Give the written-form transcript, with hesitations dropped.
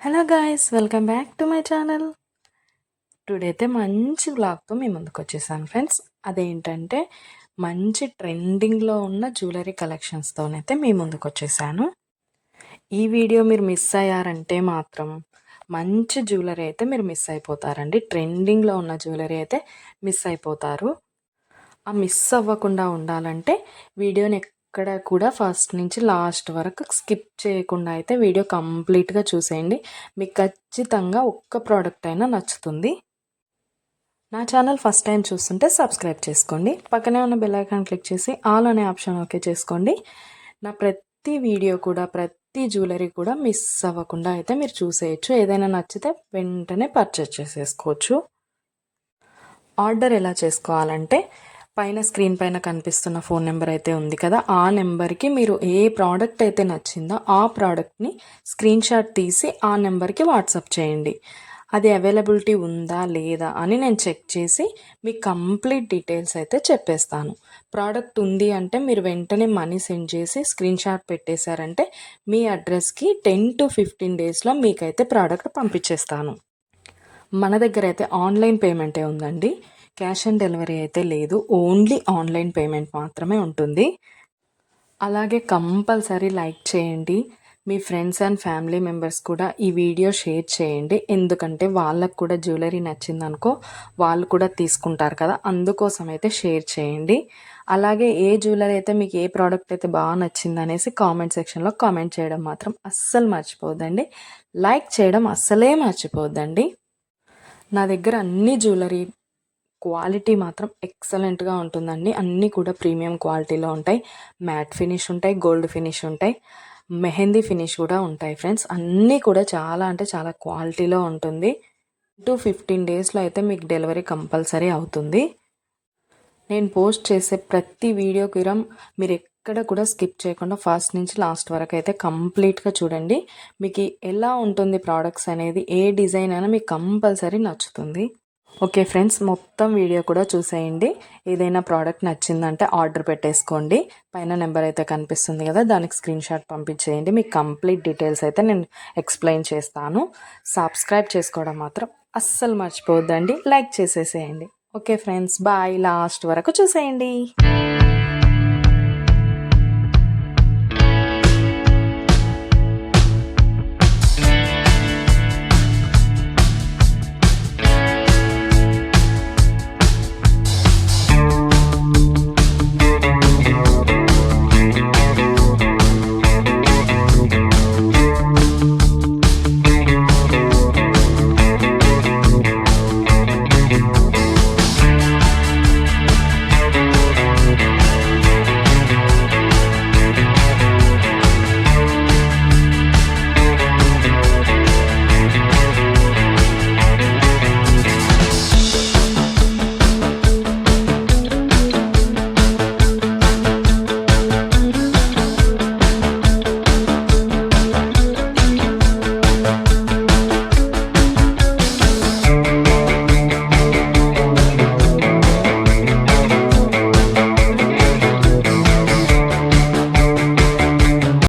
Hello guys, welcome back to my channel. Today అయితే మంచి వ్లాగ్తో మీ ముందుకు వచ్చేసాను ఫ్రెండ్స్. అదేంటంటే మంచి ట్రెండింగ్లో ఉన్న జ్యువెలరీ కలెక్షన్స్తోనైతే మీ ముందుకు వచ్చేసాను. ఈ వీడియో మీరు మిస్ అయ్యారంటే మాత్రం మంచి జ్యువెలరీ అయితే మీరు మిస్ అయిపోతారండి. ట్రెండింగ్లో ఉన్న జ్యువెలరీ అయితే మిస్ అయిపోతారు. ఆ మిస్ అవ్వకుండా ఉండాలంటే వీడియోని ఎక్కడ కూడా ఫస్ట్ నుంచి లాస్ట్ వరకు స్కిప్ చేయకుండా అయితే వీడియో కంప్లీట్గా చూసేయండి. మీకు ఖచ్చితంగా ఒక్క ప్రోడక్ట్ అయినా నచ్చుతుంది. నా ఛానల్ ఫస్ట్ టైం చూస్తుంటే సబ్స్క్రైబ్ చేసుకోండి. పక్కనే ఉన్న బెల్ ఐకాన్ క్లిక్ చేసి ఆల్ అనే ఆప్షన్ ఓకే చేసుకోండి. నా ప్రతి వీడియో కూడా ప్రతి జ్యువెలరీ కూడా మిస్ అవ్వకుండా అయితే మీరు చూసేయచ్చు. ఏదైనా నచ్చితే వెంటనే పర్చేస్ చేసేసుకోవచ్చు. ఆర్డర్ ఎలా చేసుకోవాలంటే పైన స్క్రీన్ పైన కనిపిస్తున్న ఫోన్ నెంబర్ అయితే ఉంది కదా, ఆ నెంబర్కి మీరు ఏ ప్రోడక్ట్ అయితే నచ్చిందో ఆ ప్రోడక్ట్ని స్క్రీన్ షాట్ తీసి ఆ నెంబర్కి వాట్సాప్ చేయండి. అది అవైలబిలిటీ ఉందా లేదా అని నేను చెక్ చేసి మీకు కంప్లీట్ డీటెయిల్స్ అయితే చెప్పేస్తాను. ప్రోడక్ట్ ఉంది అంటే మీరు వెంటనే మనీ సెండ్ చేసి స్క్రీన్ షాట్ పెట్టేశారంటే మీ అడ్రస్కి 10 to 15 డేస్లో మీకైతే ప్రోడక్ట్ పంపించేస్తాను. మన దగ్గర అయితే ఆన్లైన్ పేమెంటే ఉందండి. క్యాష్ ఆన్ డెలివరీ అయితే లేదు. ఓన్లీ ఆన్లైన్ పేమెంట్ మాత్రమే ఉంటుంది. అలాగే కంపల్సరీ లైక్ చేయండి. మీ ఫ్రెండ్స్ అండ్ ఫ్యామిలీ మెంబర్స్ కూడా ఈ వీడియో షేర్ చేయండి. ఎందుకంటే వాళ్ళకు కూడా జ్యువెలరీ నచ్చిందనుకో వాళ్ళు కూడా తీసుకుంటారు కదా, అందుకోసం అయితే షేర్ చేయండి. అలాగే ఏ జ్యువెలరీ అయితే మీకు ఏ ప్రోడక్ట్ అయితే బాగా నచ్చింది అనేసి కామెంట్ సెక్షన్లో కామెంట్ చేయడం మాత్రం అస్సలు మర్చిపోద్దండి. లైక్ చేయడం అస్సలే మర్చిపోద్దండి. నా దగ్గర అన్ని జ్యువెలరీ క్వాలిటీ మాత్రం ఎక్సలెంట్గా ఉంటుందండి. అన్నీ కూడా ప్రీమియం క్వాలిటీలో ఉంటాయి. మ్యాట్ ఫినిష్ ఉంటాయి, గోల్డ్ ఫినిష్ ఉంటాయి, మెహందీ ఫినిష్ కూడా ఉంటాయి ఫ్రెండ్స్. అన్నీ కూడా చాలా అంటే చాలా క్వాలిటీలో ఉంటుంది. 15 డేస్లో అయితే మీకు డెలివరీ కంపల్సరీ అవుతుంది. నేను పోస్ట్ చేసే ప్రతి వీడియోకి మీరు ఎక్కడ కూడా స్కిప్ చేయకుండా ఫస్ట్ నుంచి లాస్ట్ వరకు అయితే కంప్లీట్గా చూడండి. మీకు ఎలా ఉంటుంది ప్రోడక్ట్స్ అనేది, ఏ డిజైన్ అయినా మీకు కంపల్సరీ నచ్చుతుంది. ఓకే ఫ్రెండ్స్, మొత్తం వీడియో కూడా చూసేయండి. ఏదైనా ప్రోడక్ట్ నచ్చిందంటే ఆర్డర్ పెట్టేసుకోండి. పైన నెంబర్ అయితే కనిపిస్తుంది కదా, దానికి స్క్రీన్ షాట్ పంపించేయండి. మీకు కంప్లీట్ డీటెయిల్స్ అయితే నేను ఎక్స్ప్లెయిన్ చేస్తాను. సబ్స్క్రైబ్ చేసుకోవడం మాత్రం అస్సలు మర్చిపోవద్దండి. లైక్ చేసేసేయండి. Okay friends, bye. లాస్ట్ వరకు చూసేయండి.